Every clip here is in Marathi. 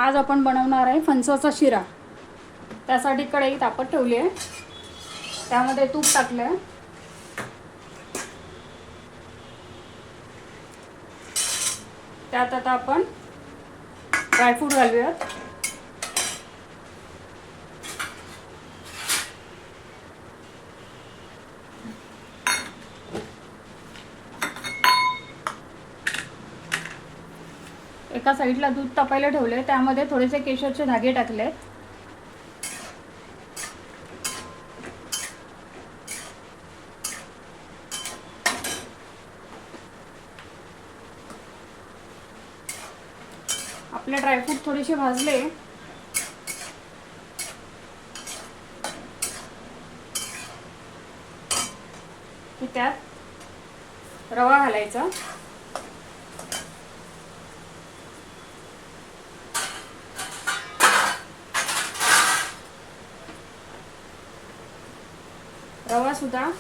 आज आपण बनवणार आहे फणसाचा शिरा। त्यासाठी कढई तापत ठेवली आहे, त्यामध्ये तूप टाकले आहे। त्यात आता आपण ड्रायफ्रूट घालूयात। एका साईडला दूध तापायला ठेवले, त्यामध्ये थोडेसे केशरचे धागे टाकले। आपले ड्रायफ्रूट थोडेसे भाजले की त्यात रवा घालायचा। रवा सुद्धा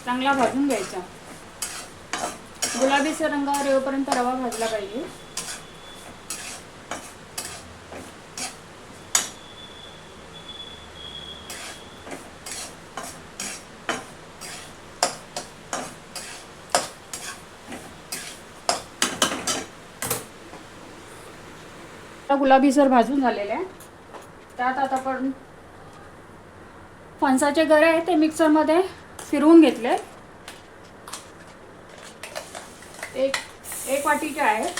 चांगला भाजून घ्यायचा। गुलाबीचा रंगावर येईपर्यंत रवा भाजला पाहिजे। गुलाबीसर भाजून झालेले आहे। त्यात आता आपण फणसाचे गरे आहेत ते मिक्सरमध्ये फिरवून घेतले। एक वाटीचे आहे।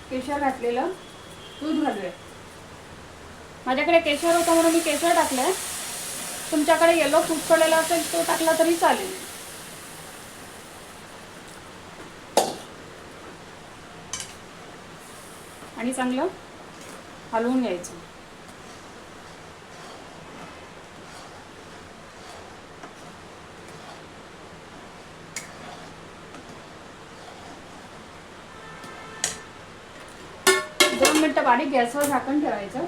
केशर घातलेलं दूध घालूया। माझ्याकडे केशर होतं म्हणून मी केशर टाकलंय। तुमच्याकडे येलो फूड कलर असेल तो टाकला तरी चालेल। आणि चांगलं हलवून घ्यायचं। दोन मिनिटं बारीक गॅसवर झाकण ठेवायचं।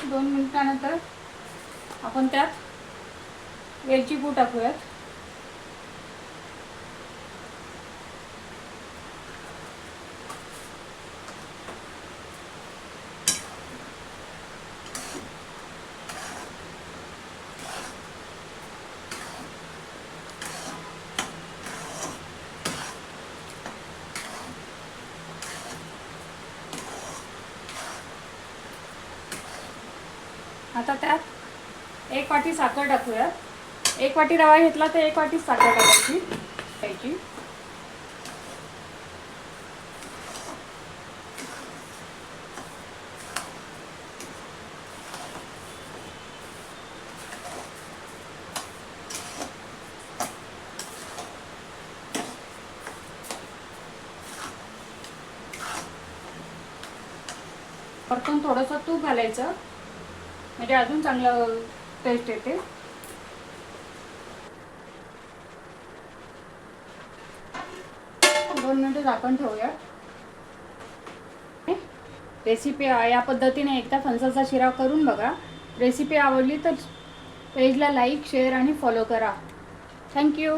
दोन मिनिटानंतर आपण त्यात वेलची पूड टाकूयात। आता त्यात एक वाटी साखर टाकूया। एक वाटी रवा घेतला तर एक वाटी साखर टाकायची। परतून थोडंसं तूप घालायचं, म्हणजे अजून चांगलं टेस्ट येते। दोन मिनिटं झाकण ठेवूया। रेसिपी या पद्धतीने एकदा फणसाचा शिरा करून बघा। रेसिपी आवडली तर पेजला लाईक, शेअर आणि फॉलो करा। थँक्यू।